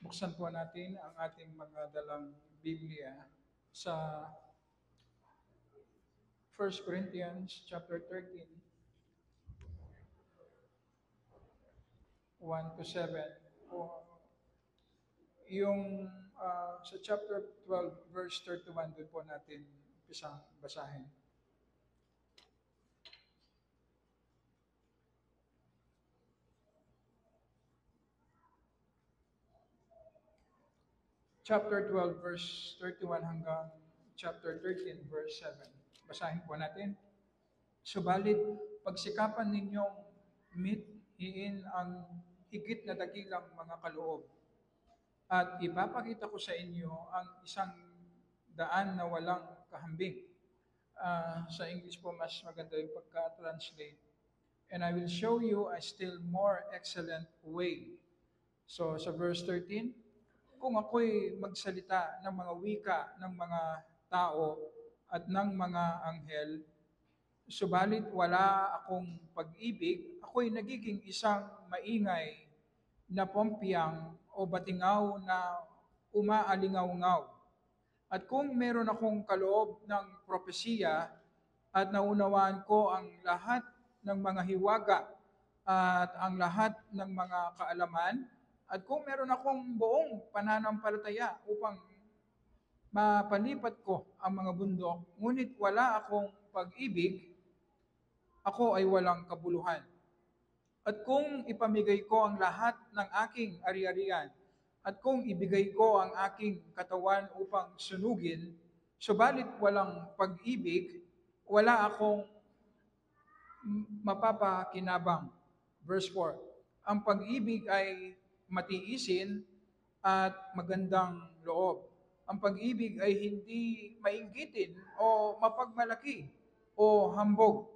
Buksan po natin ang ating mga dalang Biblia sa 1 Corinthians chapter 13, 1 to 7. O yung sa chapter 12, verse 31, doon po natin umpisang basahin. Chapter 12, verse 31 hanggang chapter 13, verse 7. Basahin po natin. Subalit, pagsikapan ninyong mithiin ang higit na dakilang mga kaloob, at ipapakita ko sa inyo ang isang daan na walang kahambing. Sa English po, mas maganda yung pagka-translate. And I will show you a still more excellent way. So sa verse 13, kung ako'y magsalita ng mga wika ng mga tao at ng mga anghel, subalit wala akong pag-ibig, ako'y nagiging isang maingay na pompiyang o batingaw na umaalingaw-ngaw. At kung meron akong kaloob ng propesiya at naunawaan ko ang lahat ng mga hiwaga at ang lahat ng mga kaalaman, at kung meron akong buong pananampalataya upang mapalipat ko ang mga bundok, ngunit wala akong pag-ibig, ako ay walang kabuluhan. At kung ipamigay ko ang lahat ng aking ari-arian, at kung ibigay ko ang aking katawan upang sunugin, subalit walang pag-ibig, wala akong mapapakinabang. Verse 4, ang pag-ibig ay matiisin at magandang loob. Ang pag-ibig ay hindi mainggitin o mapagmalaki o hambog.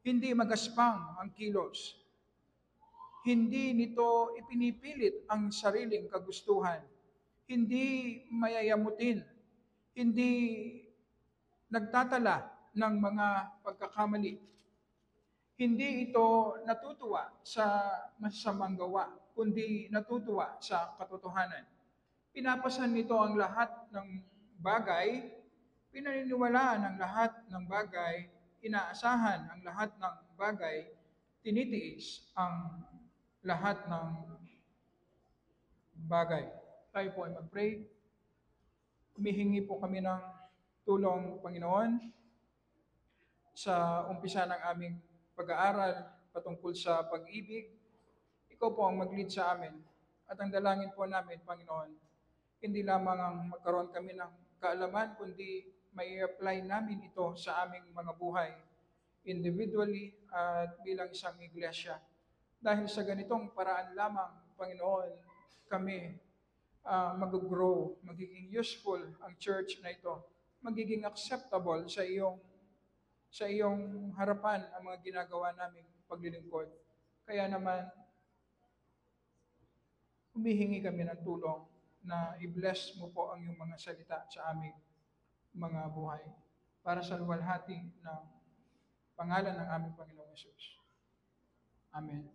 Hindi magaspang ang kilos. Hindi nito ipinipilit ang sariling kagustuhan. Hindi mayayamutin. Hindi nagtatala ng mga pagkakamali. Hindi ito natutuwa sa masasamang gawa, kundi natutuwa sa katotohanan. Pinapasan nito ang lahat ng bagay, pinaniniwalaan ang lahat ng bagay, inaasahan ang lahat ng bagay, tinitiis ang lahat ng bagay. Tayo po ay mag-pray. Humihingi po kami ng tulong, Panginoon, sa umpisa ng aming pag-aaral patungkol sa pag-ibig. Ikaw po ang mag-lead sa amin. At ang dalangin po namin, Panginoon, hindi lamang ang magkaroon kami ng kaalaman, kundi may apply namin ito sa aming mga buhay, individually at bilang isang iglesia. Dahil sa ganitong paraan lamang, Panginoon, kami mag-grow, magiging useful ang church na ito, magiging acceptable sa iyong harapan ang mga ginagawa naming paglilingkod. Kaya naman, humihingi kami ng tulong na i-bless mo po ang iyong mga salita sa aming mga buhay para sa luwalhati ng pangalan ng aming Panginoong Yesus. Amen.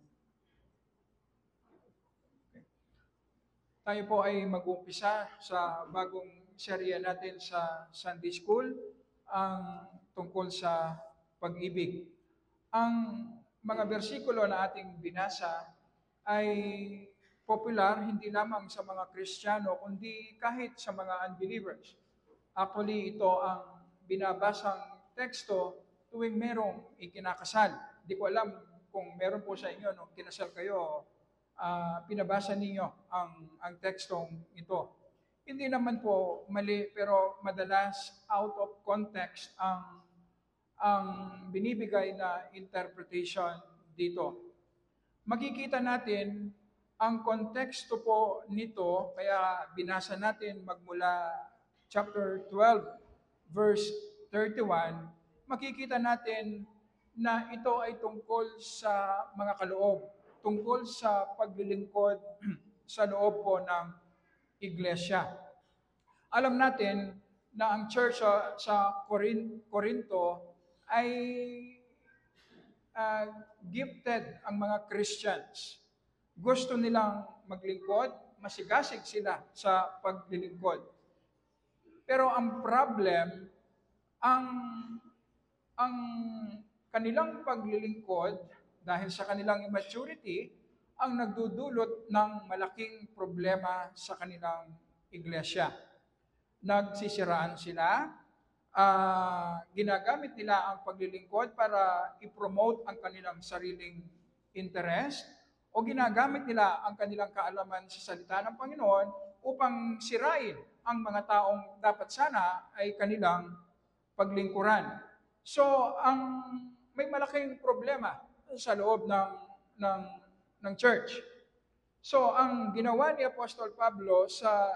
Okay. Tayo po ay mag-umpisa sa bagong serya natin sa Sunday School, ang tungkol sa pag-ibig. Ang mga bersikulo na ating binasa ay popular hindi lamang sa mga Kristiyano, kundi kahit sa mga unbelievers. Actually, ito ang binabasang teksto tuwing merong ikinakasal. Di ko alam kung meron po sa inyo, nung kinasal kayo, pinabasa ninyo ang tekstong ito. Hindi naman po mali, pero madalas out of context ang binibigay na interpretation dito. Makikita natin ang konteksto po nito, kaya binasa natin magmula chapter 12, verse 31, makikita natin na ito ay tungkol sa mga kaloob, tungkol sa paglilingkod sa loob po ng iglesia. Alam natin na ang church sa Corinto ay gifted ang mga Christians. Gusto nilang maglingkod, masigasig sila sa paglilingkod. Pero ang problem, ang ang kanilang paglilingkod dahil sa kanilang immaturity ang nagdudulot ng malaking problema sa kanilang iglesia. Nagsisiraan sila, ginagamit nila ang paglilingkod para i-promote ang kanilang sariling interest o ginagamit nila ang kanilang kaalaman sa salita ng Panginoon upang sirain ang mga taong dapat sana ay kanilang paglingkuran. So, may malaking problema sa loob ng ng church. So, ang ginawa ni Apostol Pablo sa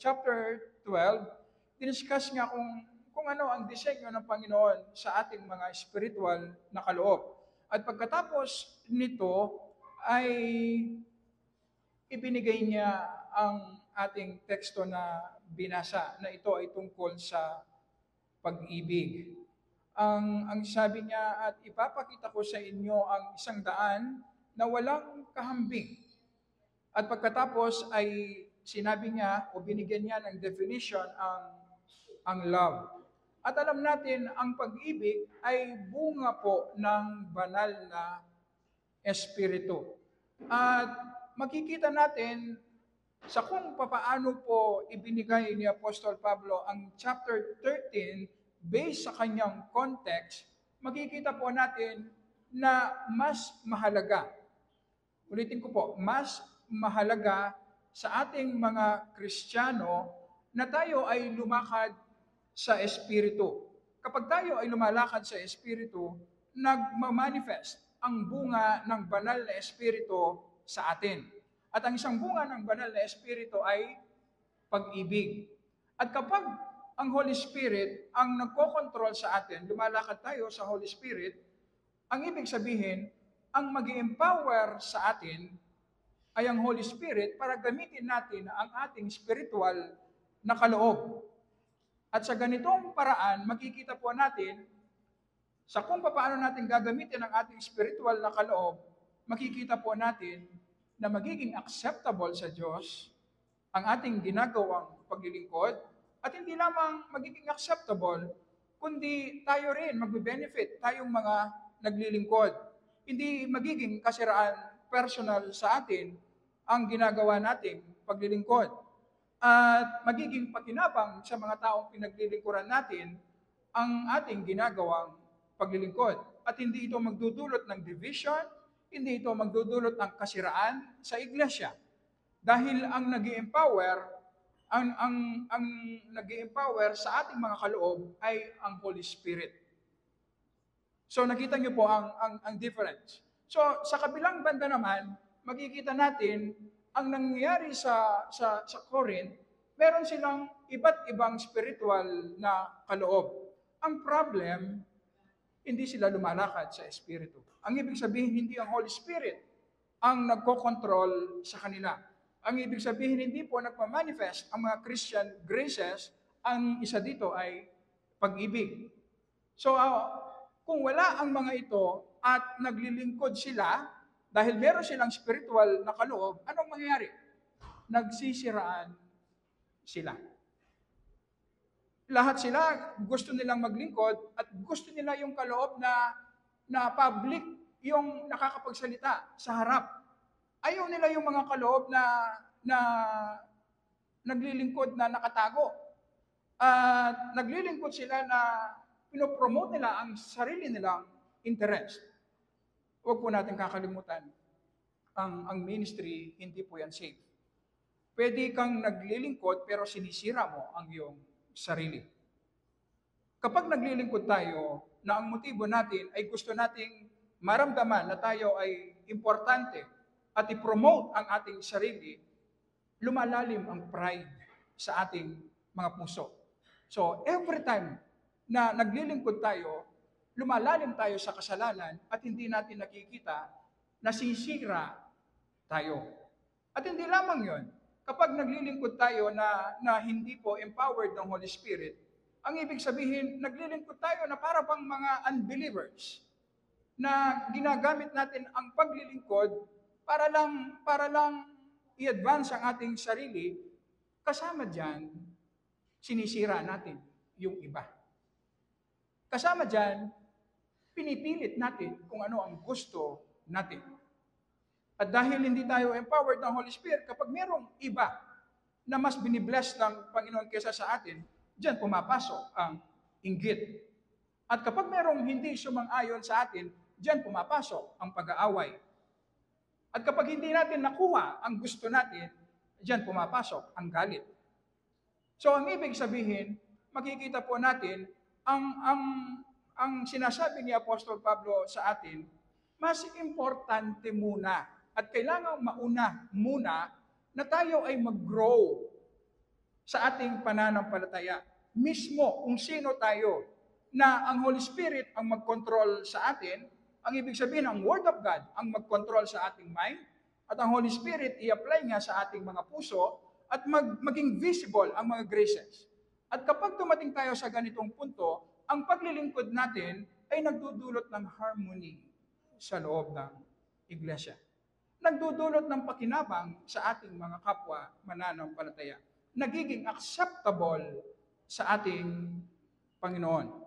chapter 12, diniscuss nga kung ano ang disenyo ng Panginoon sa ating mga spiritual na kaloob. At pagkatapos nito ay ibinigay niya ang ating teksto na binasa na ito ay tungkol sa pag-ibig. Ang sabi niya, at ipapakita ko sa inyo ang isang daan na walang kahambing. At pagkatapos ay sinabi niya o binigyan niya ng definition ang love. At alam natin, ang pag-ibig ay bunga po ng banal na espiritu. At makikita natin sa kung papaano po ibinigay ni Apostol Pablo ang chapter 13 based sa kanyang context, makikita po natin na mas mahalaga. Ulitin ko po, mas mahalaga sa ating mga Kristiyano na tayo ay lumakad sa Espiritu. Kapag tayo ay lumalakad sa Espiritu, nagmamanifest ang bunga ng banal na Espiritu sa atin. At ang isang bunga ng banal na Espiritu ay pag-ibig. At kapag ang Holy Spirit ang nagkokontrol sa atin, lumalakad tayo sa Holy Spirit, ang ibig sabihin, ang mag-empower sa atin ay ang Holy Spirit para gamitin natin ang ating spiritual na kaloob. At sa ganitong paraan, makikita po natin sa kung paano natin gagamitin ang ating spiritual na kaloob, makikita po natin na magiging acceptable sa Diyos ang ating ginagawang paglilingkod at hindi lamang magiging acceptable, kundi tayo rin magbe-benefit tayong mga naglilingkod. Hindi magiging kasiraan personal sa atin ang ginagawa nating paglilingkod. At magiging pakinabang sa mga taong pinaglilingkuran natin ang ating ginagawang paglilingkod. At hindi ito magdudulot ng division, hindi ito magdudulot ng kasiraan sa iglesia. Dahil ang nag-i-empower, ang nag-i-empower sa ating mga kaloob ay ang Holy Spirit. So nakita niyo po ang difference. So sa kabilang banda naman, makikita natin ang nangyayari sa Corinth, meron silang iba't ibang spiritual na kaloob. Ang problem, hindi sila lumalakad sa Espiritu. Ang ibig sabihin, hindi ang Holy Spirit ang nagkokontrol sa kanila. Ang ibig sabihin, hindi po nagpa-manifest ang mga Christian graces, ang isa dito ay pag-ibig. So, kung wala ang mga ito at naglilingkod sila, dahil meron silang spiritual na kaloob, anong mangyayari? Nagsisiraan sila. Lahat sila gusto nilang maglingkod at gusto nila yung kaloob na public yung nakakapagsalita sa harap. Ayaw nila yung mga kaloob na naglilingkod na nakatago. At naglilingkod sila na pinopromote nila ang sarili nilang interest. Huwag po natin kakalimutan, ang ministry, hindi po yan safe. Pwede kang naglilingkod pero sinisira mo ang iyong sarili. Kapag naglilingkod tayo na ang motibo natin ay gusto nating maramdaman na tayo ay importante at i-promote ang ating sarili, lumalalim ang pride sa ating mga puso. So every time na naglilingkod tayo, lumalalim tayo sa kasalanan at hindi natin nakikita, nasisira tayo. At hindi lamang yon. Kapag naglilingkod tayo na hindi po empowered ng Holy Spirit, ang ibig sabihin, naglilingkod tayo na para bang mga unbelievers na ginagamit natin ang paglilingkod para lang i-advance ang ating sarili, kasama dyan, sinisira natin yung iba. Kasama dyan, pinipilit natin kung ano ang gusto natin. At dahil hindi tayo empowered ng Holy Spirit, kapag merong iba na mas binibless ng Panginoon kesa sa atin, dyan pumapasok ang inggit. At kapag merong hindi sumang-ayon sa atin, dyan pumapasok ang pag-aaway. At kapag hindi natin nakuha ang gusto natin, dyan pumapasok ang galit. So ang ibig sabihin, makikita po natin ang sinasabi ni Apostol Pablo sa atin, mas importante muna at kailangan mauna muna na tayo ay mag-grow sa ating pananampalataya. Mismo kung sino tayo, na ang Holy Spirit ang mag-control sa atin, ang ibig sabihin, ang Word of God ang mag-control sa ating mind, at ang Holy Spirit i-apply niya sa ating mga puso, at maging visible ang mga graces. At kapag dumating tayo sa ganitong punto, ang paglilingkod natin ay nagdudulot ng harmony sa loob ng iglesia. Nagdudulot ng pakinabang sa ating mga kapwa mananampalataya. Nagiging acceptable sa ating Panginoon.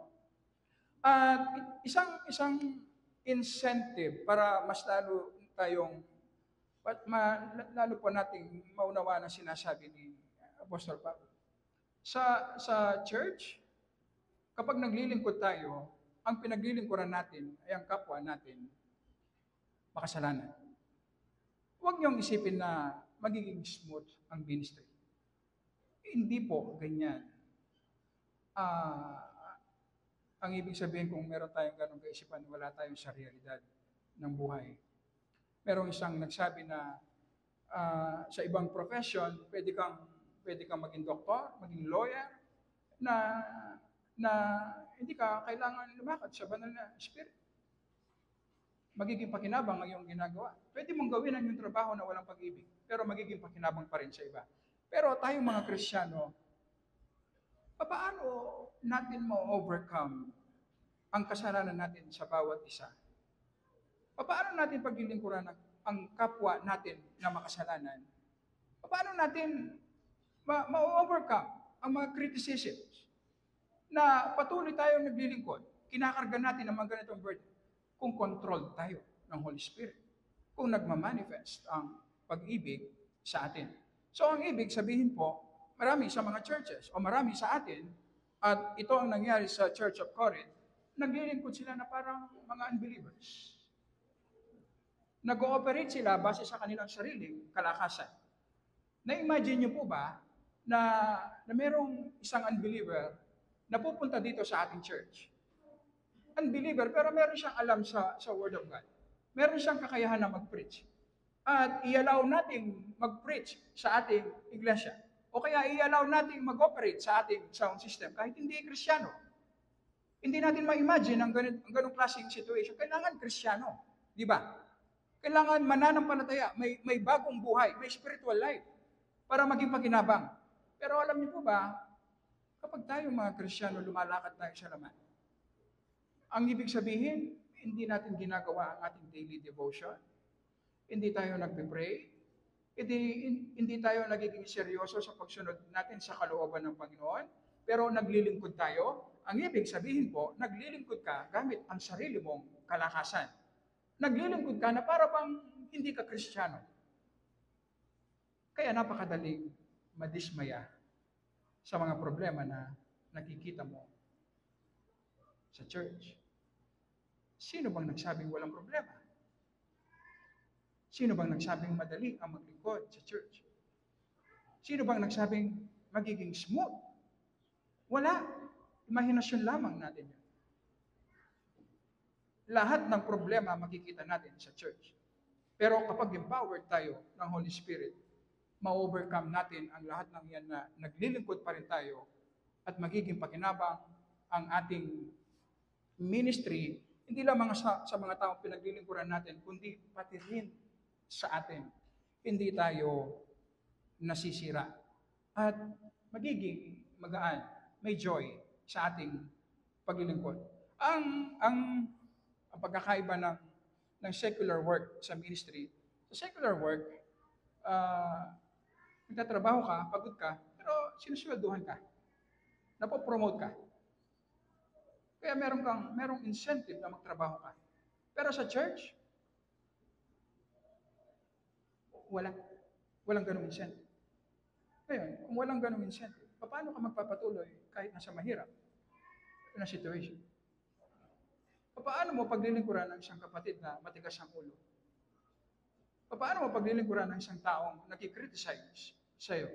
At isang incentive para mas lalo tayong lalo po nating maunawaan ang sinasabi ni Apostol Pablo. Sa church, kapag naglilingkod tayo, ang pinaglilingkuran natin ay ang kapwa natin makasalanan. Huwag niyong isipin na magiging smooth ang ministry. Hindi po ganyan. Ang ibig sabihin kung meron tayong ganong kaisipan, wala tayong sa realidad ng buhay. Merong isang nagsabi na sa ibang profession, pwede kang maging doktor, maging lawyer, na hindi ka kailangan lumakad sa banal na spirit. Magiging pakinabang ang iyong ginagawa. Pwede mong gawin ang iyong trabaho na walang pag-ibig, pero magiging pakinabang pa rin sa iba. Pero tayong mga Kristiyano, paano natin ma-overcome ang kasalanan natin sa bawat isa? Paano natin paglilingkuran ang kapwa natin na makasalanan? Paano natin ma-overcome ang mga criticisms na patuloy tayong naglilingkod? Kinakarga natin ang mga ganitong burden kung controlled tayo ng Holy Spirit, kung nagmamanifest ang pag-ibig sa atin. So ang ibig sabihin po, marami sa mga churches o marami sa atin, at ito ang nangyari sa Church of Corinth, naglilingkod sila na parang mga unbelievers. Nag-ooperate sila base sa kanilang sariling kalakasan. Na-imagine niyo po ba na merong isang unbeliever na pupunta dito sa ating church? Unbeliever, pero meron siyang alam sa Word of God. Meron siyang kakayahan na mag-preach. At i-allow nating mag-preach sa ating iglesia. O kaya i-allow nating mag-operate sa ating sound system kahit hindi Kristiyano. Hindi natin ma-imagine ang ganong klaseng situation. Kailangan Kristiyano. Di ba? Kailangan mananampalataya, may bagong buhay, may spiritual life para maging pakinabang. Pero alam niyo po ba, kapag tayo mga Kristiyano, lumalakad tayo sa laman, ang ibig sabihin, hindi natin ginagawa ang ating daily devotion, hindi tayo nagpe-pray, hindi tayo nagiging seryoso sa pagsunod natin sa kalooban ng Panginoon, pero naglilingkod tayo. Ang ibig sabihin po, naglilingkod ka gamit ang sarili mong kalakasan. Naglilingkod ka na para bang hindi ka Kristiyano. Kaya napakadaling madismaya sa mga problema na nakikita mo sa church. Sino bang nagsabing walang problema? Sino bang nagsabing madali ang maglingkod sa church? Sino bang nagsabing magiging smooth? Wala. Imahinasyon lamang natin yan. Lahat ng problema makikita natin sa church. Pero kapag empowered tayo ng Holy Spirit, ma-overcome natin ang lahat ng yan na naglilingkod pa rin tayo at magiging pakinabang ang ating ministry, hindi lang sa mga taong pinaglilingkuran natin, kundi pati rin sa atin. Hindi tayo nasisira. At magiging magaan, may joy sa ating paglilingkod. Ang pagkakaiba ng secular work sa ministry, sa secular work, nagtatrabaho ka, pagod ka, pero sinusweldohan ka, napopromote ka. Kaya merong incentive na magtrabaho ka. Pero sa church, wala. Walang ganung incentive. Ngayon, kung walang ganung incentive, paano ka magpapatuloy kahit nasa mahirap na situation? Paano mo paglilingkuran ng isang kapatid na matigas ang ulo? Paano mo paglilingkuran ng isang taong nag-criticize sa'yo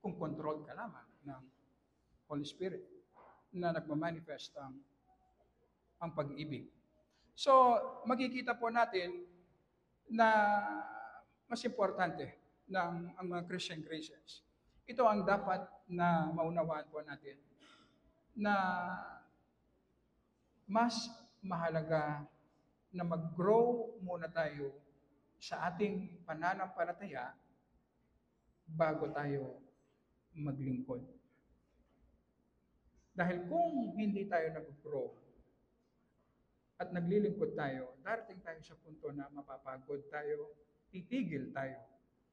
kung controlled ka lamang ng Holy Spirit na nagmamanifest ang pag-ibig? So, makikita po natin na mas importante ng ang mga Christian graces. Ito ang dapat na maunawaan po natin na mas mahalaga na mag-grow muna tayo sa ating pananampalataya bago tayo maglingkod. Dahil kung hindi tayo nag-grow at naglilingkod tayo, darating tayo sa punto na mapapagod tayo, titigil tayo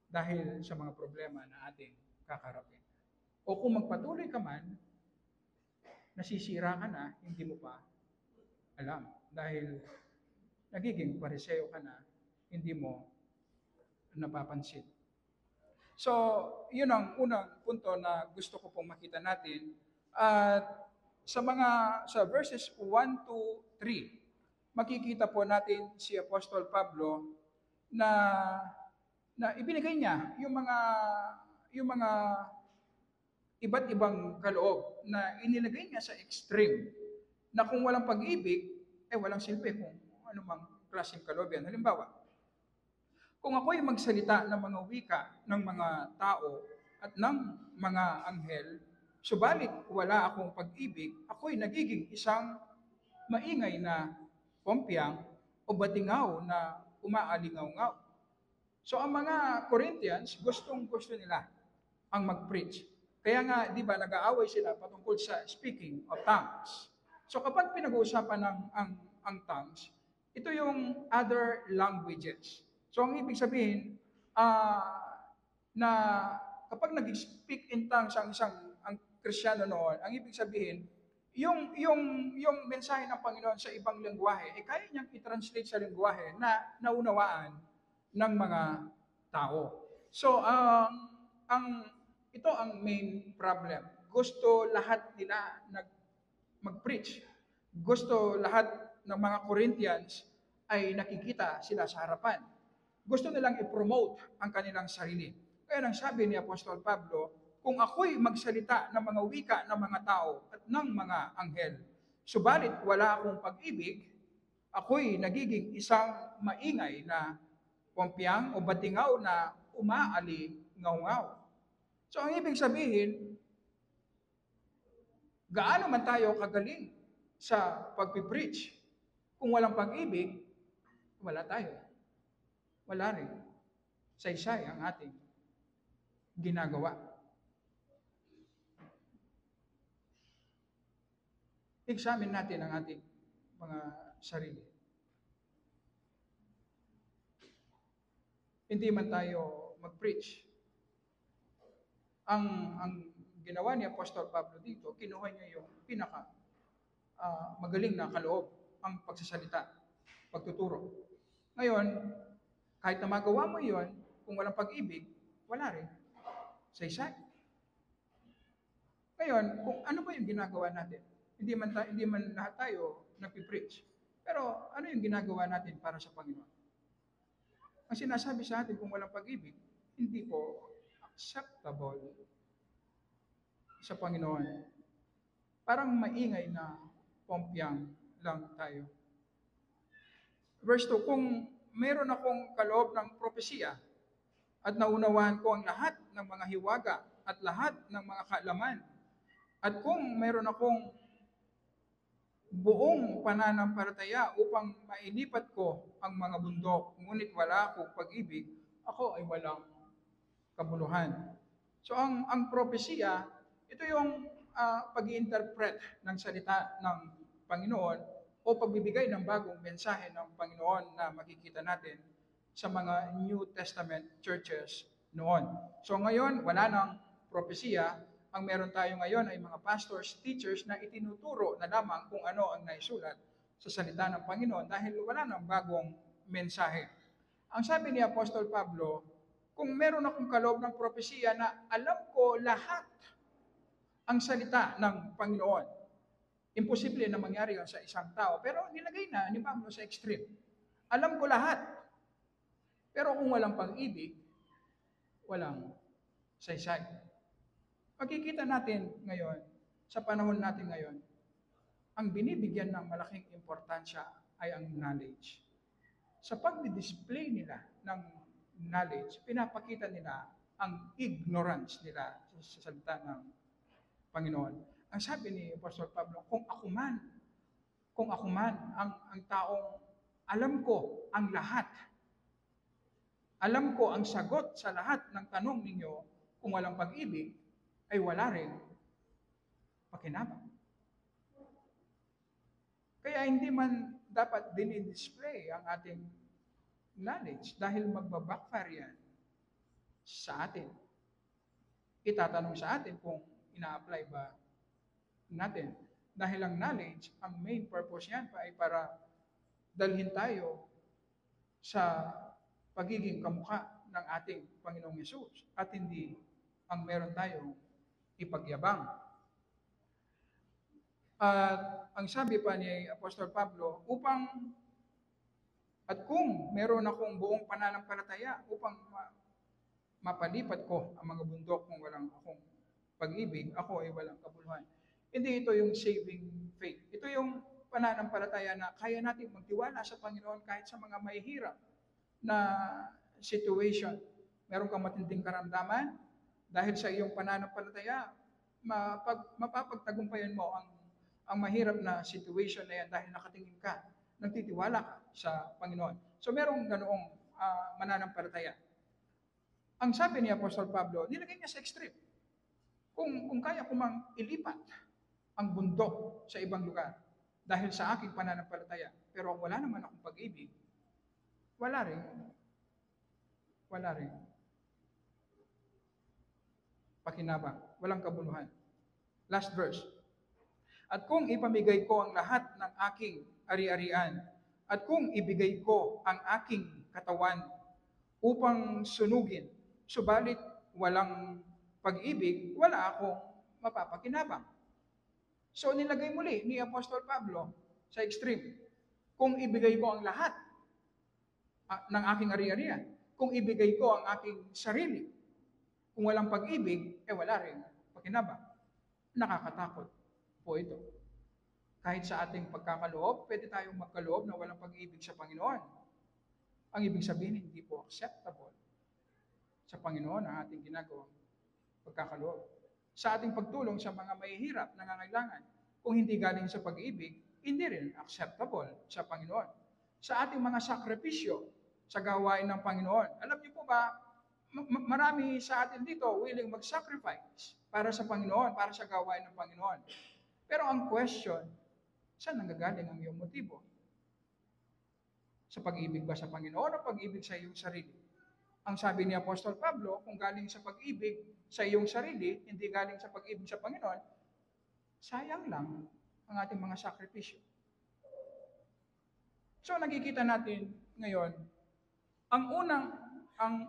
dahil sa mga problema na ating kakarapin. O kung magpatuloy ka man, nasisira ka na, hindi mo pa alam. Dahil nagiging pariseo ka na, hindi mo napapansin. So, yun ang unang punto na gusto ko pong makita natin. At sa verses 1 to 3, makikita po natin si Apostol Pablo na ibinigay niya yung mga iba't ibang kaloob na inilagay niya sa extreme na kung walang pag-ibig, walang silbi kung ano mang klaseng kaloob yan. Halimbawa, kung ako'y magsalita ng mga wika ng mga tao at ng mga anghel, subalit wala akong pag-ibig, ako'y nagiging isang maingay na pompyang o batingaw na umaalingaw-ngaw. So ang mga Corinthians, gustong-gusto nila ang mag-preach. Kaya nga, di ba, nag-aaway sila patungkol sa speaking of tongues. So kapag pinag-uusapan ang tongues, ito yung other languages. So ang ibig sabihin, na kapag nag-speak in tongues ang Kristiyano noon, ang ibig sabihin, yung mensahe ng Panginoon sa ibang lengguwahe, kaya niyang i-translate sa lengguwahe na naunawaan ng mga tao. So, ito ang main problem. Gusto lahat nila mag-preach. Gusto lahat ng mga Corinthians ay nakikita sila sa harapan. Gusto nilang i-promote ang kanilang sarili. Kaya nang sabi ni Apostol Pablo, kung ako'y magsalita ng mga wika ng mga tao at ng mga anghel, subalit wala akong pag-ibig, ako'y nagiging isang maingay na pompyang o batingaw na umaali-ngaw-ngaw. So ang ibig sabihin, gaano man tayo kagaling sa pagpipreach, kung walang pag-ibig, wala tayo. Wala rin. Saysay ang ating ginagawa. Examine natin ang ating mga sarili. Hindi man tayo mag-preach. Ang ginawa ni Apostol Pablo dito, kinuha niya yung pinaka magaling na kaloob, ang pagsasalita, pagtuturo. Ngayon, kahit na magawa mo yon, kung walang pag-ibig, wala rin. Saysay. Ngayon, kung ano ba yung ginagawa natin? Hindi man lahat tayo nagpipreach. Pero ano yung ginagawa natin para sa Panginoon? Ang sinasabi sa atin kung walang pag-ibig, hindi po acceptable sa Panginoon. Parang maingay na pompyang lang tayo. Verse 2, kung meron akong kaloob ng propesiya at naunawahan ko ang lahat ng mga hiwaga at lahat ng mga kaalaman, at kung meron akong buong pananampalataya upang mailipat ko ang mga bundok, ngunit wala akong pag-ibig, ako ay walang kabuluhan. So ang propesiya, ito yung pag-i-interpret ng salita ng Panginoon o o pagbibigay ng bagong mensahe ng Panginoon na makikita natin sa mga New Testament churches noon. So ngayon, wala nang propesiya. Ang meron tayo ngayon ay mga pastors, teachers na itinuturo na lamang kung ano ang naisulat sa salita ng Panginoon dahil wala nang bagong mensahe. Ang sabi ni Apostol Pablo, kung meron akong kaloob ng propesiya na alam ko lahat ang salita ng Panginoon, imposible na mangyari yun sa isang tao. Pero nilagay na ni Pablo sa extreme. Alam ko lahat. Pero kung walang pag-ibig, walang saysay. Makikita natin ngayon, sa panahon natin ngayon, ang binibigyan ng malaking importansya ay ang knowledge. Sa pag-display nila ng knowledge, pinapakita nila ang ignorance nila sa salita ng Panginoon. Ang sabi ni Apostol Pablo, kung ako man ang taong alam ko ang lahat, alam ko ang sagot sa lahat ng tanong ninyo, kung walang pag-ibig, ay wala rin pakinabang. Kaya hindi man dapat din-display ang ating knowledge dahil magbabackfire yan sa atin. Itatanong sa atin kung ina-apply ba natin. Dahil ang knowledge, ang main purpose yan pa ay para dalhin tayo sa pagiging kamukha ng ating Panginoong Yesus at hindi ang meron tayong ipagyabang. At ang sabi pa ni Apostol Pablo, kung meron akong buong pananampalataya upang mapalipat ko ang mga bundok kung walang akong pag-ibig, ako ay walang kabuluhan. Hindi ito yung saving faith. Ito yung pananampalataya na kaya natin magtiwala sa Panginoon kahit sa mga mahihirap na situation. Meron kang matinding karamdaman, dahil sa iyong pananampalataya, mapapagtagumpayan mo ang mahirap na situation na yan dahil nakatingin ka, nagtitiwala ka sa Panginoon. So merong ganoong mananampalataya. Ang sabi ni Apostol Pablo, nilagay niya sa extreme. Kung kaya ko mang ilipat ang bundok sa ibang lugar dahil sa aking pananampalataya, pero wala naman akong pag-ibig, wala rin pakinabang, walang kabuluhan. Last verse. At kung ipamigay ko ang lahat ng aking ari-arian, at kung ibigay ko ang aking katawan upang sunugin, subalit walang pag-ibig, wala akong mapapakinabang. So nilagay muli ni Apostol Pablo sa extreme. Kung ibigay ko ang lahat ng aking ari-arian, kung ibigay ko ang aking sarili, kung walang pag-ibig, wala rin pakinabang. Nakakatakot po ito. Kahit sa ating pagkakaloob, pwede tayong magkaloob na walang pag-ibig sa Panginoon. Ang ibig sabihin, hindi po acceptable sa Panginoon ang ating ginagawang pagkakaloob. Sa ating pagtulong sa mga mahihirap, nangangailangan, kung hindi galing sa pag-ibig, hindi rin acceptable sa Panginoon. Sa ating mga sakripisyo sa gawain ng Panginoon, alam niyo po ba, marami sa atin dito willing mag-sacrifice para sa Panginoon, para sa gawain ng Panginoon. Pero ang question, saan nanggagaling ang iyong motibo? Sa pag-ibig ba sa Panginoon o pag-ibig sa iyong sarili? Ang sabi ni Apostol Pablo, kung galing sa pag-ibig sa iyong sarili, hindi galing sa pag-ibig sa Panginoon, sayang lang ang ating mga sakripisyo. So nakikita natin ngayon, ang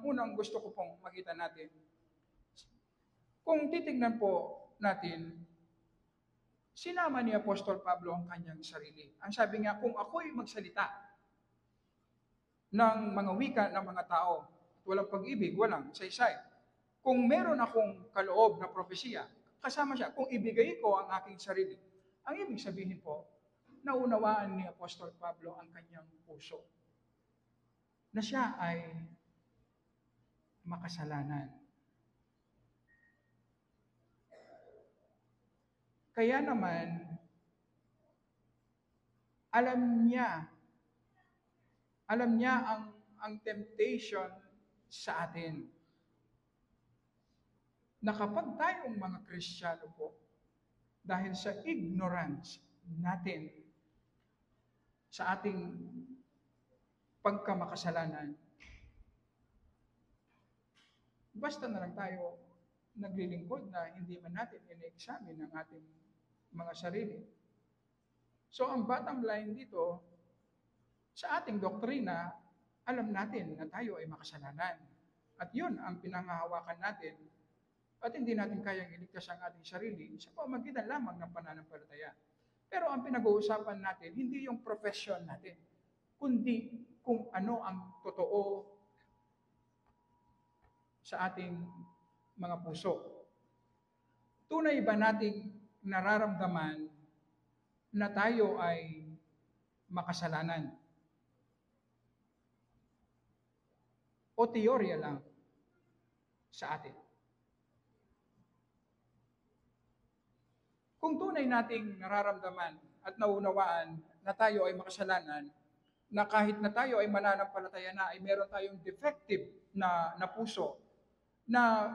unang gusto ko pong makita natin, kung titignan po natin, sinama ni Apostol Pablo ang kanyang sarili. Ang sabi niya, kung ako'y magsalita ng mga wika ng mga tao at walang pag-ibig, walang saysay. Kung meron akong kaloob na propesiya, kasama siya, kung ibigay ko ang aking sarili. Ang ibig sabihin po, naunawaan ni Apostol Pablo ang kanyang puso na siya ay makasalanan. Kaya naman, alam niya ang temptation sa atin. Na kapag tayong mga Kristiyano po, dahil sa ignorance natin, sa ating pagkamakasalanan, basta na lang tayo naglilingkod na hindi man natin ine-examine ang ating mga sarili. So ang bottom line dito, sa ating doktrina, alam natin na tayo ay makasalanan. At yun ang pinangahawakan natin at hindi natin kayang iligtas ang ating sarili sa pamamagitan lamang ng pananampalataya. Pero ang pinag-uusapan natin, hindi yung profession natin, kundi kung ano ang totoo sa ating mga puso. Tunay ba nating nararamdaman na tayo ay makasalanan? O teorya lang sa atin? Kung tunay nating nararamdaman at naunawaan na tayo ay makasalanan, na kahit na tayo ay mananampalataya na, ay meron tayong defective na puso, na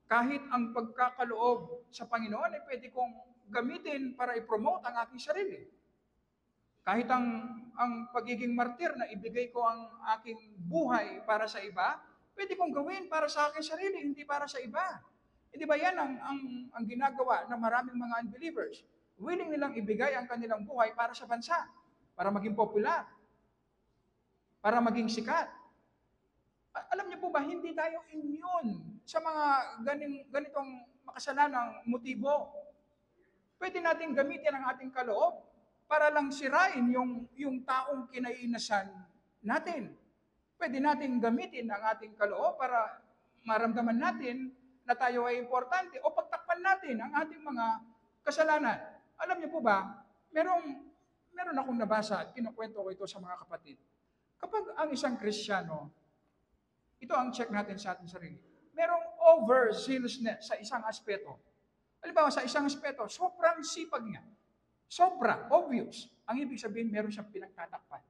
kahit ang pagkakaloob sa Panginoon ay pwede kong gamitin para i-promote ang aking sarili. Kahit ang pagiging martir na ibigay ko ang aking buhay para sa iba, pwede kong gawin para sa aking sarili, hindi para sa iba. Hindi ba yan ang ginagawa ng maraming mga unbelievers? Willing nilang ibigay ang kanilang buhay para sa bansa, para maging popular, para maging sikat. Alam niyo po ba, hindi tayo immune sa mga ganitong makasalanang motibo. Pwede natin gamitin ang ating kaloob para lang sirain yung taong kinaiinasan natin. Pwede natin gamitin ang ating kaloob para maramdaman natin na tayo ay importante o pagtakpan natin ang ating mga kasalanan. Alam niyo po ba, meron akong nabasa at kinukwento ko ito sa mga kapatid. Kapag ang isang Kristiyano, ito ang check natin sa ating sarili, merong overzealousness sa isang aspeto. Halimbawa, sa isang aspeto, sobrang sipag niya. Sobra, obvious. Ang ibig sabihin, meron siyang pinagtatakpan.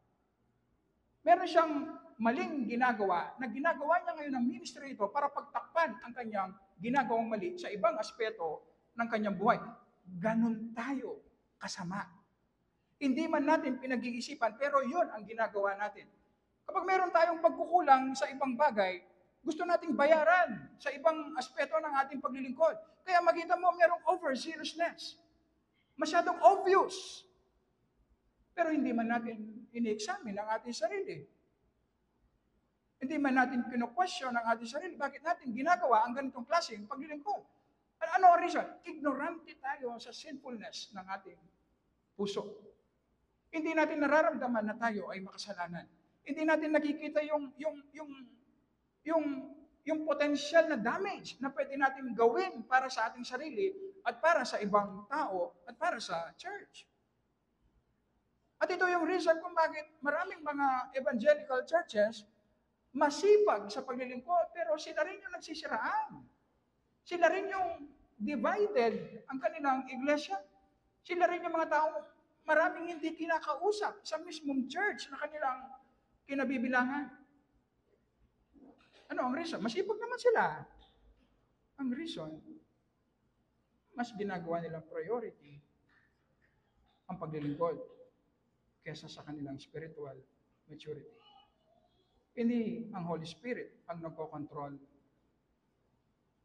Meron siyang maling ginagawa na ginagawa niya ngayon ng ministry ito para pagtakpan ang kanyang ginagawang mali sa ibang aspeto ng kanyang buhay. Ganon tayo kasama. Hindi man natin pinag-iisipan, pero yun ang ginagawa natin. Kapag meron tayong pagkukulang sa ibang bagay, gusto nating bayaran sa ibang aspeto ng ating paglilingkod. Kaya makita mo, merong overzealousness. Masyadong obvious. Pero hindi man natin ini-examine ang ating sarili. Hindi man natin kino-question ang ating sarili. Bakit natin ginagawa ang ganitong klaseng paglilingkod? Ano ang reason? Ignorante tayo sa sinfulness ng ating puso. Hindi natin nararamdaman na tayo ay makasalanan. Hindi natin nakikita yung potential na damage na pwede natin gawin para sa ating sarili at para sa ibang tao at para sa church. At ito yung reason kung bakit maraming mga evangelical churches masipag sa paglilingkod, pero sila rin yung nagsisiraan. Sila rin yung divided ang kanilang iglesia. Sila rin yung mga taong maraming hindi kinakausap sa mismong church na kanilang kinabibilangan. Ano ang reason? Masipag naman sila. Ang reason, mas ginagawa nilang priority ang paglilingkod kesa sa kanilang spiritual maturity. Hindi ang Holy Spirit ang nagko-control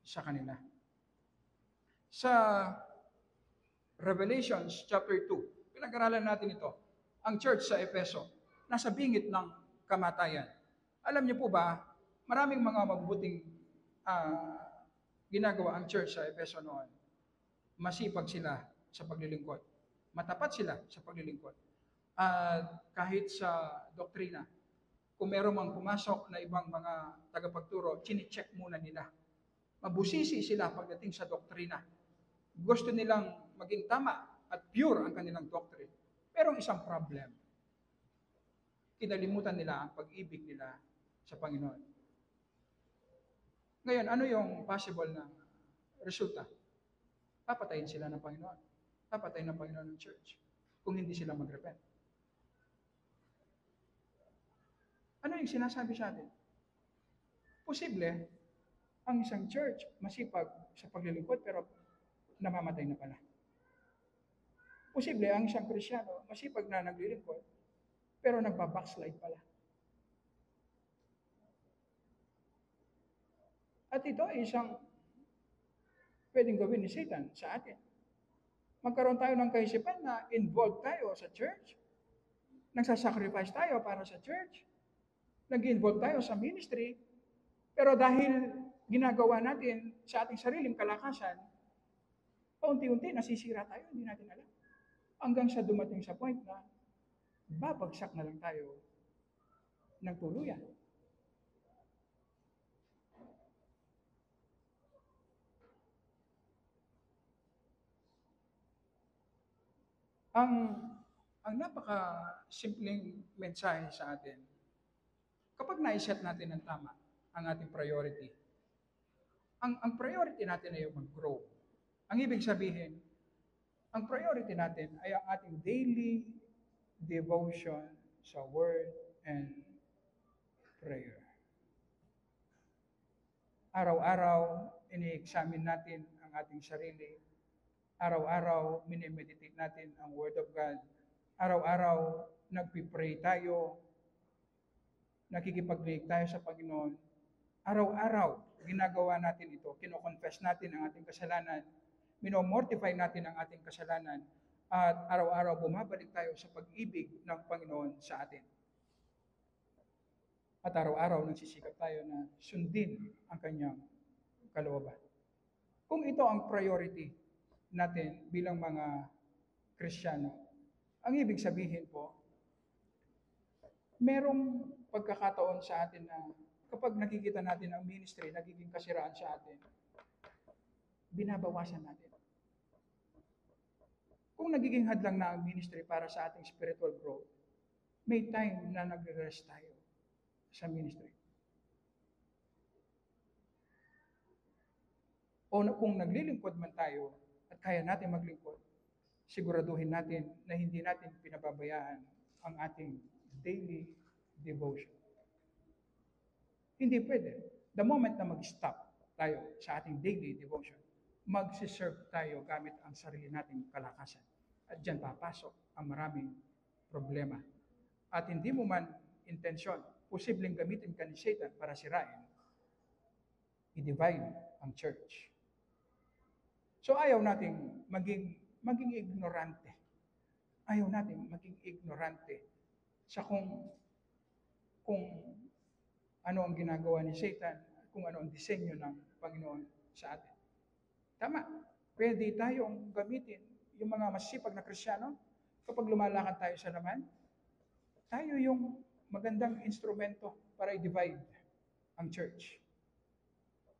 sa kanila. Sa Revelations chapter 2, pinag-aralan natin ito. Ang church sa Efeso, nasa bingit ng kamatayan. Alam niyo po ba, maraming mga mabubuting ginagawa ang church sa Efeso noon. Masipag sila sa paglilingkod. Matapat sila sa paglilingkod. Kahit sa doktrina, kung meron mang pumasok na ibang mga tagapagturo, chine-check muna nila. Mabusisi sila pagdating sa doktrina. Gusto nilang maging tama at pure ang kanilang doctrine. Pero isang problem, kinalimutan nila ang pag-ibig nila sa Panginoon. Ngayon, ano yung possible na resulta? Papatayin sila ng Panginoon. Papatayin ng Panginoon ng church kung hindi sila mag-repent. Ano yung sinasabi sa atin? Posible, ang isang church masipag sa paglilingkod pero namamatay na pala. Posible, ang isang Kristyano masipag na naglilingkod pero nagbabackslide pala. At ito ay isang pwedeng gawin ni Satan sa atin. Magkaroon tayo ng kaisipan na involved tayo sa church, nagsasacrifice tayo para sa church, nag-involve tayo sa ministry, pero dahil ginagawa natin sa ating sariling kalakasan, paunti-unti nasisira tayo, hindi natin alam. Hanggang sa dumating sa point na babagsak na lang tayo ng tuluyan. Ang napaka-simpleng mensahe sa atin, kapag na-set natin ng tama ang ating priority, ang priority natin ay mag-grow. Ang ibig sabihin, ang priority natin ay ang ating daily devotion sa word and prayer. Araw-araw, ini-examine natin ang ating sarili. Araw-araw, minimeditate natin ang Word of God. Araw-araw, nagpipray tayo, nakikipag-liig tayo sa Panginoon. Araw-araw, ginagawa natin ito. Kino-confess natin ang ating kasalanan. Minomortify natin ang ating kasalanan. At araw-araw, bumabalik tayo sa pag-ibig ng Panginoon sa atin. At araw-araw, nagsisikap tayo na sundin ang kanyang kalooban. Kung ito ang priority natin bilang mga Kristiyano, ang ibig sabihin po, merong pagkakataon sa atin na kapag nakikita natin ang ministry, nagiging kasiraan sa atin, binabawasan natin. Kung nagiging hadlang na ang ministry para sa ating spiritual growth, may time na nagre-rest tayo sa ministry. O kung naglilingkod man tayo at kaya natin maglingkod, siguraduhin natin na hindi natin pinababayaan ang ating daily devotion. Hindi pwede. The moment na mag-stop tayo sa ating daily devotion, magsiserve tayo gamit ang sarili nating kalakasan. At dyan papasok ang maraming problema. At hindi mo man intensyon, posibleng gamitin ka ni Satan para sirain, i-divide ang church. So ayaw nating maging ignorante. Ayaw nating maging ignorante sa kung ano ang ginagawa ni Satan, kung ano ang disenyo ng Panginoon sa atin. Tama, pwede tayong gamitin yung mga masipag na Kristiyano kapag lumalakad tayo sa laman. Tayo yung magandang instrumento para i-divide ang church.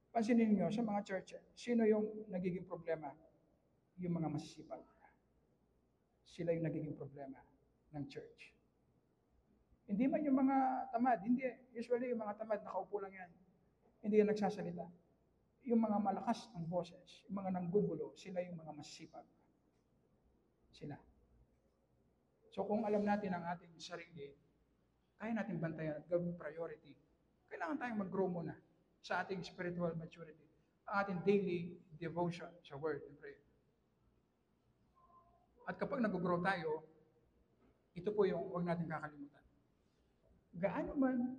Pansinin niyo sa mga church, sino yung nagiging problema? Yung mga masisipag. Sila yung nagiging problema ng church. Hindi man yung mga tamad, hindi. Usually yung mga tamad, nakaupo lang yan. Hindi yan nagsasalita. Yung mga malakas ang boses, yung mga nanggugulo, sila yung mga masisipag. Sila. So kung alam natin ang ating sarili, kaya natin bantayan at gawing priority. Kailangan tayong mag-grow muna sa ating spiritual maturity, ang ating daily devotion sa word and prayer. At kapag nag-grow tayo, ito po yung huwag natin kakalimutan. Gaano man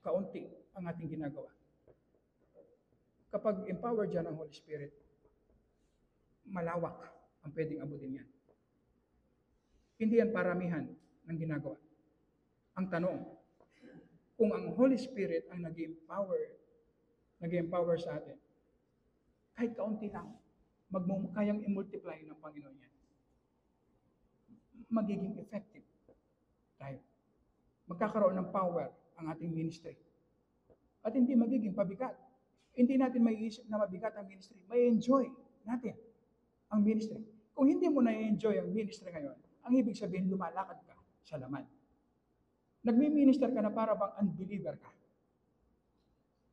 kaunti ang ating ginagawa. Kapag empowered yan ng Holy Spirit, malawak ang pwedeng abutin yan. Hindi yan paramihan ng ginagawa. Ang tanong, kung ang Holy Spirit ang nag-empower sa atin, kahit kaunti lang, kayang i-multiply ng Panginoon yan. Magiging effective tayo. Magkakaroon ng power ang ating ministry. At hindi magiging pabigat. Hindi natin maiisip na mabigat ang ministry. May enjoy natin ang ministry. Kung hindi mo na-enjoy ang ministry ngayon, ang ibig sabihin, lumalakad ka sa laman. Nagmi-minister ka na para bang unbeliever ka.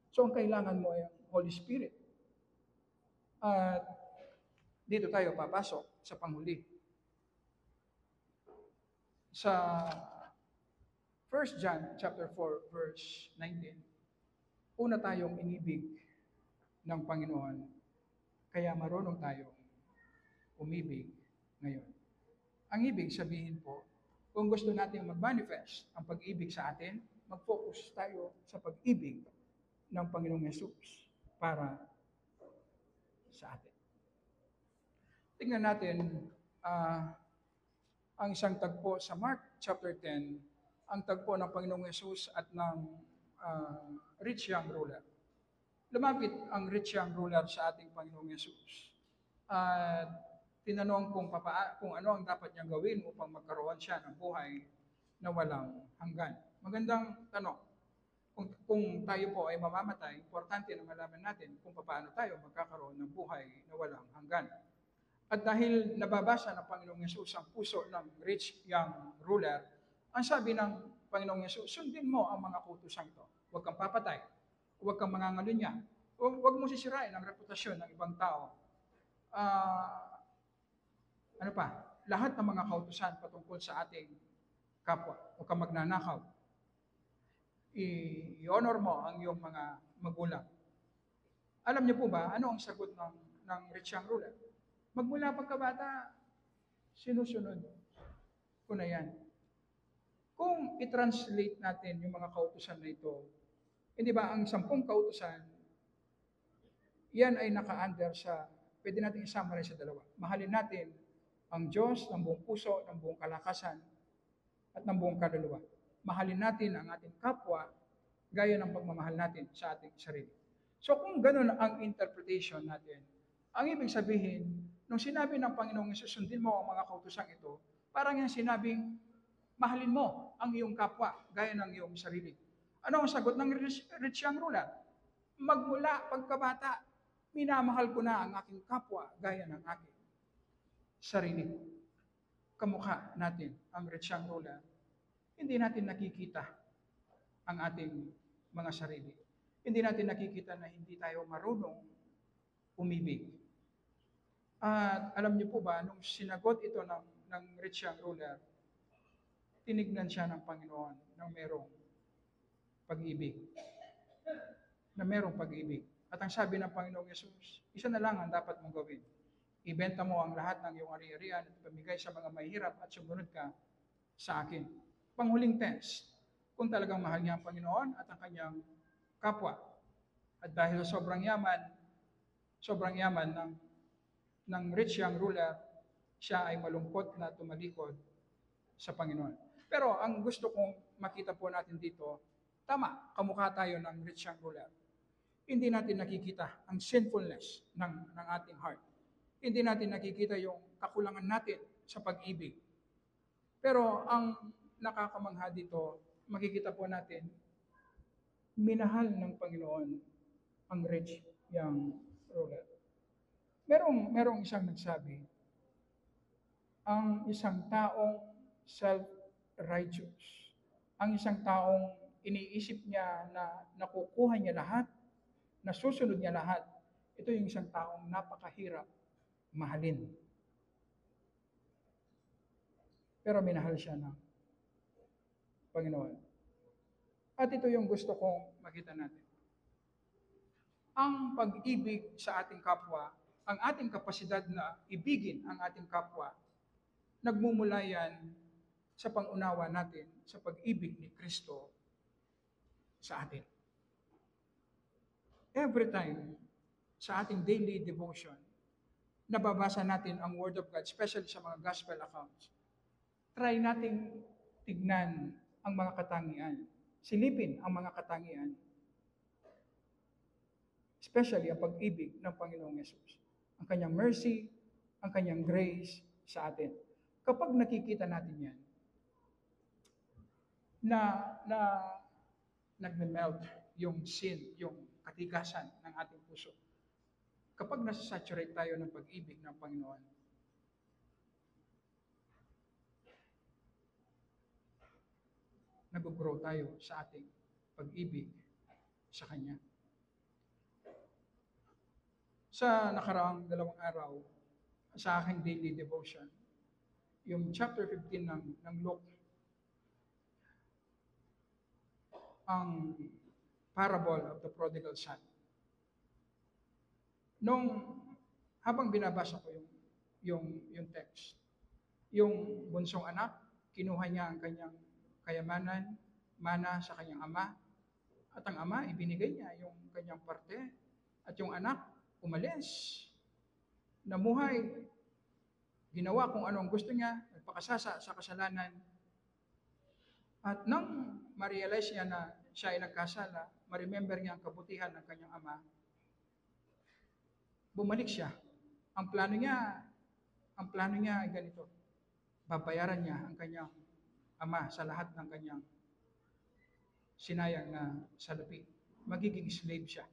So, ang kailangan mo ay ang Holy Spirit. At dito tayo papasok sa panghuli. Sa 1 John chapter 4, verse 19, una tayong inibig ng Panginoon, kaya marunong tayong umibig ngayon. Ang ibig sabihin po, Kung gusto natin mag-manifest ang pag-ibig sa atin, mag-focus tayo sa pag-ibig ng Panginoong Yesus para sa atin. Tingnan natin ang isang tagpo sa Mark chapter 10, ang tagpo ng Panginoong Yesus at ng rich young ruler. Lumapit ang rich young ruler sa ating Panginoong Yesus. At tinanong kung ano ang dapat niyang gawin upang magkaroon siya ng buhay na walang hanggan. Magandang tanong. Kung tayo po ay mamamatay, importante na malaman natin kung paano tayo magkakaroon ng buhay na walang hanggan. At dahil nababasa ng Panginoong Yesus ang puso ng rich young ruler, ang sabi ng Panginoong Yesus, sundin mo ang mga kautusan ito. Huwag kang papatay, huwag kang mangangalunya, huwag mo sisirain ang reputasyon ng ibang tao. Lahat ng mga kautusan patungkol sa ating kapwa, huwag kang magnanakaw. I-honor mo ang iyong mga magulang. Alam niyo po ba, ano ang sagot ng rich young ruler? Magmula pagkabata, sinusunod ko na yan. Kung i-translate natin yung mga kautusan na ito, hindi ba ang 10 kautusan, yan ay naka-under sa, pwede natin i-summarize sa 2. Mahalin natin ang Diyos ng buong puso, ng buong kalakasan, at ng buong kaluluwa. Mahalin natin ang ating kapwa, gaya ng pagmamahal natin sa ating sarili. So kung ganun ang interpretation natin, ang ibig sabihin, nung sinabi ng Panginoong Yesus, sundin mo ang mga kautosang ito, parang yung sinabing, mahalin mo ang iyong kapwa, gaya ng iyong sarili. Ano ang sagot ng rich young ruler? Magmula pagkabata, minamahal ko na ang aking kapwa, gaya ng aking sarili. Kamukha natin ang rich young ruler. Hindi natin nakikita ang ating mga sarili. Hindi natin nakikita na hindi tayo marunong umibig. At alam niyo po ba, nung sinagot ito ng rich young ruler, tinignan siya ng Panginoon ng merong pag-ibig. Na merong pag-ibig. At ang sabi ng Panginoong Yesus, isa na lang ang dapat mong gawin. Ibenta mo ang lahat ng iyong ari-arian at pamigay sa mga mahirap at sumunod ka sa akin. Panghuling test, kung talagang mahal niya ang Panginoon at ang kanyang kapwa. At dahil sobrang yaman ng rich young ruler, siya ay malungkot na tumalikod sa Panginoon. Pero ang gusto kong makita po natin dito, tama, kamukha tayo ng rich young ruler. Hindi natin nakikita ang sinfulness ng ating heart. Hindi natin nakikita yung kakulangan natin sa pag-ibig. Pero ang nakakamangha dito, makikita po natin, minahal ng Panginoon ang rich young ruler. Merong isang nagsabi, ang isang taong self-righteous, ang isang taong iniisip niya na nakukuha niya lahat, nasusunod niya lahat, ito yung isang taong napakahirap mahalin. Pero minahal siya ng Panginoon. At ito yung gusto kong makita natin. Ang pag-ibig sa ating kapwa, ang ating kapasidad na ibigin ang ating kapwa, nagmumula yan sa pangunawa natin sa pag-ibig ni Kristo sa atin. Every time sa ating daily devotion, nababasa natin ang Word of God, especially sa mga gospel accounts. Try nating tignan ang mga katangian. Silipin ang mga katangian. Especially ang pag-ibig ng Panginoong Yesus. Ang kanyang mercy, ang kanyang grace sa atin. Kapag nakikita natin yan, na nagme-melt yung sin, yung katigasan ng ating puso. Kapag nasa-saturate tayo ng pag-ibig ng Panginoon, nag-grow tayo sa ating pag-ibig sa Kanya. Sa nakaraang 2 araw, sa aking daily devotion, yung chapter 15 ng Luke, ang parable of the prodigal son. Habang binabasa ko yung text, yung bunsong anak, Kinuha niya ang kanyang kayamanan, mana sa kanyang ama, at ang ama, ibinigay niya yung kanyang parte, at yung anak, umalis, namuhay, ginawa kung ano ang gusto niya, nagpakasasa sa kasalanan, at nang ma-realize niya na siya ay nagkasala, ma-remember niya ang kabutihan ng kanyang ama, bumalik siya. Ang plano niya ay ganito. Babayaran niya ang kanyang ama sa lahat ng kanyang sinayang na salapi. Magiging slave siya.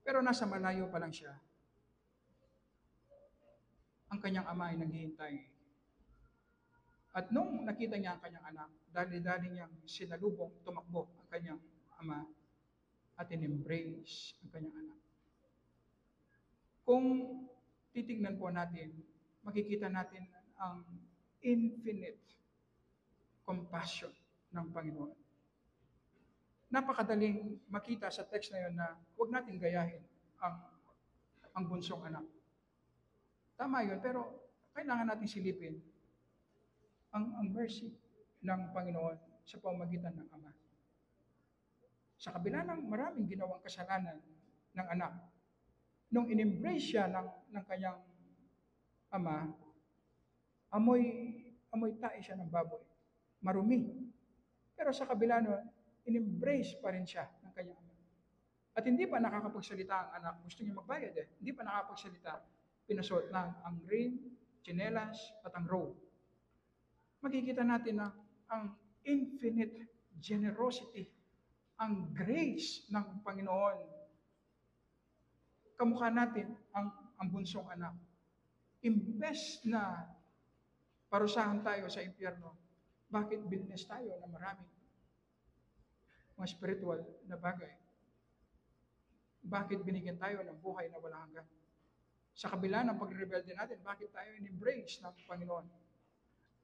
Pero nasa malayo pa lang siya. Ang kanyang ama ay naghihintay. At nung nakita niya ang kanyang anak, dali-dali niyang sinalubong, tumakbo ang kanyang ama at in-embrace ang kanyang anak. Kung titignan po natin, makikita natin ang infinite compassion ng Panginoon. Napakadaling makita sa text na yun na huwag natin gayahin ang bunsong anak. Tama yun, pero kailangan natin silipin ang mercy ng Panginoon sa pamamagitan ng Ama. Sa kabila ng maraming ginawang kasalanan ng anak, nung in-embrace siya ng kanyang ama, amoy tae siya ng baboy. Marumi. Pero sa kabila nun, in-embrace pa rin siya ng kanyang ama. At hindi pa nakakapagsalita ang anak. Gusto niya magbayad eh. Hindi pa nakakapagsalita. Pinasuot lang ang ring, tsinelas, at ang robe. Makikita natin na ang infinite generosity, ang grace ng Panginoon. Kamukha natin ang bunsong anak. Imbes na parusahan tayo sa impyerno, bakit binnes tayo na maraming mga spiritual na bagay? Bakit binigyan tayo ng buhay na walang hanggan? Sa kabila ng pag-rebelde natin, bakit tayo in-embrace ng Panginoon?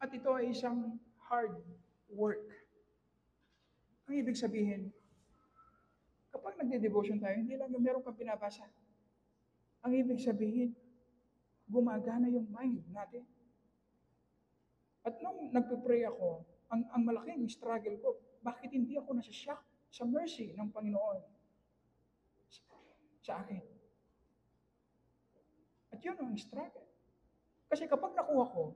At ito ay isang hard work. Ang ibig sabihin, kapag nagde-devotion tayo, hindi lang yung meron kang pinabasa. Ang ibig sabihin, gumagana yung mind natin. At nung nagpe-pray ako, ang malaking struggle ko, bakit hindi ako nasa-shock sa mercy ng Panginoon sa akin? At yun ang struggle. Kasi kapag nakuha ko,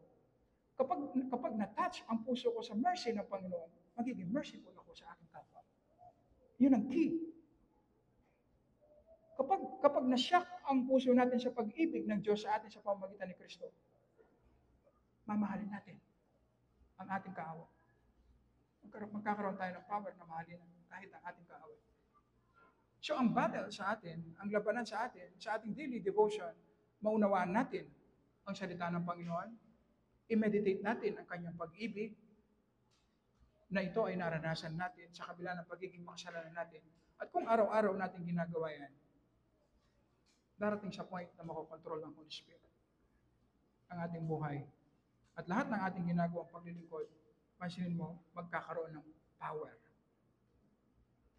kapag na-touch ang puso ko sa mercy ng Panginoon, magiging merciful ako sa aking kapwa. Yun ang key. Kapag na-shock ang puso natin sa pag-ibig ng Diyos sa atin sa pamamagitan ni Kristo, mamahalin natin ang ating kaaway. Magkakaroon tayo ng power na mahalin kahit ang ating kaaway. So ang battle sa atin, ang labanan sa atin, sa ating daily devotion, maunawaan natin ang salita ng Panginoon, i-meditate natin ang kanyang pag-ibig, na ito ay naranasan natin sa kabila ng pagiging makasalanan natin. At kung araw-araw natin ginagawa yan, darating sa point na makokontrol ng Holy Spirit ang ating buhay. At lahat ng ating ginagawang paglilingkod, pansinin mo, magkakaroon ng power.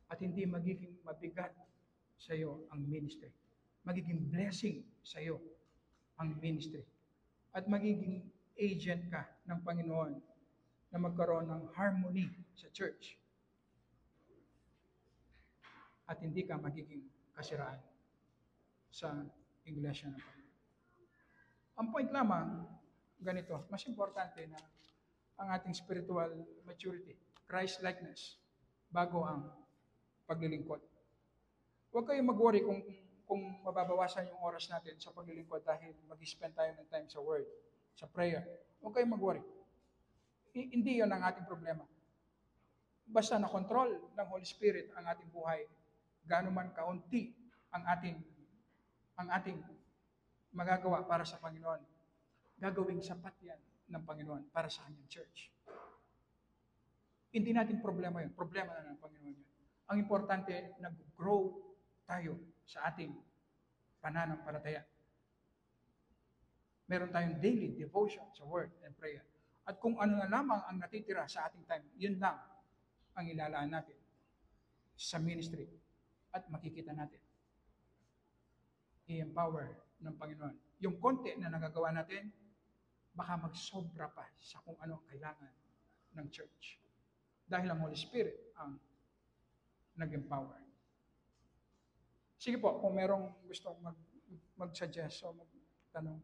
At hindi magiging mabigat sa iyo ang ministry. Magiging blessing sa iyo ang ministry. At magiging agent ka ng Panginoon na magkaroon ng harmony sa church. At hindi ka magiging kasiraan sa iglesia ng Panginoon. Ang point lamang, ganito, mas importante na ang ating spiritual maturity, Christ-likeness, bago ang paglilingkod. Huwag kayong mag-worry kung mababawasan yung oras natin sa paglilingkod dahil mag-spend tayo ng time sa word, sa prayer. Huwag kayong mag-worry. Hindi yon ang ating problema. Basta na-control ng Holy Spirit ang ating buhay, gaano man kaunti ang ating magagawa para sa Panginoon, gagawing sapat yan ng Panginoon para sa kanyang church. Hindi natin problema yun. Problema na ng Panginoon yun. Ang importante, nag-grow tayo sa ating pananampalataya. Meron tayong daily devotion sa word and prayer. At kung ano na lamang ang natitira sa ating time, yun lang ang ilalaan natin sa ministry. At makikita natin. I-empower ng Panginoon. Yung konti na nagagawa natin, baka magsobra pa sa kung ano ang kailangan ng church. Dahil ang Holy Spirit ang nag-empower. Sige po, kung merong gusto mag-suggest o magtanong.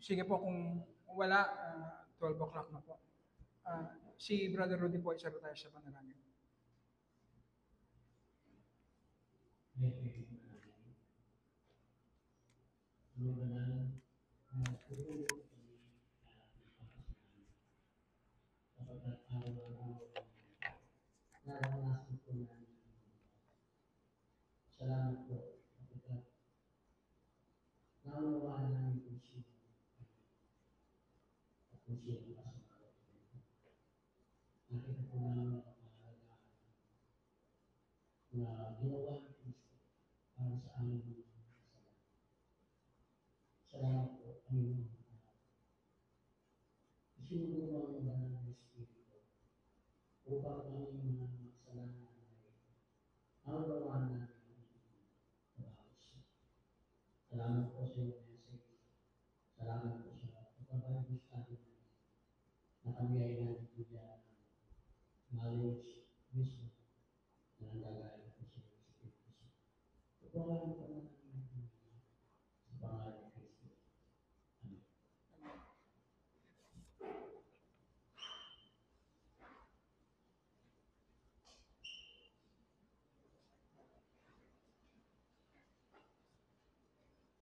Sige po, kung wala, 12 o'clock na po. Si Brother Rudy po, isa tayo sa panalangin. Salamat po. Naunawaan namin kung sino at kung sino ka sa mga nakita po namin ang mahalaga na ginawa ni Kristo para sa aming mga kasalanan. Salamat po, Panginoon. Isinulungan ang banal na Espiritu upang aming mga kasalanan ay naunawaan namin ang bawat isa. Salamat po sa iyong message. Salamat po sa pagbabayad study na kami ay nandito dyan knowledge, wisdom,